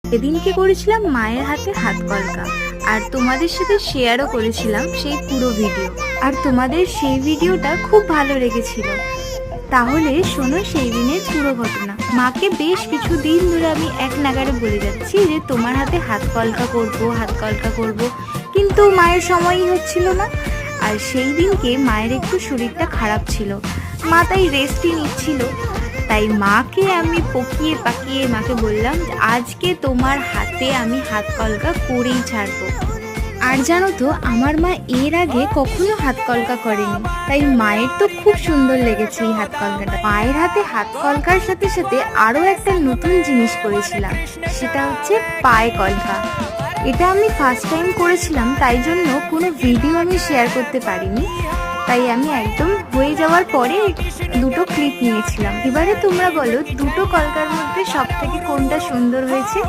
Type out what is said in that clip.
সেদিনকে করেছিলাম মায়ের হাতে হাত কলকা, আর তোমাদের সাথে শেয়ারও করেছিলাম সেই পুরো ভিডিও। আর তোমাদের সেই ভিডিওটা খুব ভালো লেগেছিল। তাহলে শোনো সেই দিনের পুরো ঘটনা। মাকে বেশ কিছু দিন ধরে আমি এক নাগাড়ে বলে যাচ্ছি যে তোমার হাতে হাত কলকা করবো, হাত কলকা করবো, কিন্তু মায়ের সময়ই হচ্ছিল না। আর সেই দিনকে মায়ের একটু শরীরটা খারাপ ছিল, মা তাই রেস্টই নিচ্ছিল। তাই মাকে আমি পকিয়ে পাকিয়ে মাকে বললাম যে আজকে তোমার হাতে আমি হাত কলকা করেই ছাড়বো। আর জানো তো, আমার মা এর আগে কখনো হাত কলকা করেনি, তাই মায়ের তো খুব সুন্দর লেগেছে এই হাত কলকাটা। মায়ের হাতে হাত কলকার সাথে সাথে আরও একটা নতুন জিনিস করেছিলাম, সেটা হচ্ছে পায়ে কলকা। এটা আমি ফার্স্ট টাইম করেছিলাম, তাই জন্য কোনো ভিডিও আমি শেয়ার করতে পারিনি। তাই আমি একদম হয়ে যাওয়ার পরে দুটো ক্লিপ নিয়েছিলাম। এবারে তোমরা বলো দুটো কলকার মধ্যে সব থেকে কোনটা সুন্দর হয়েছে।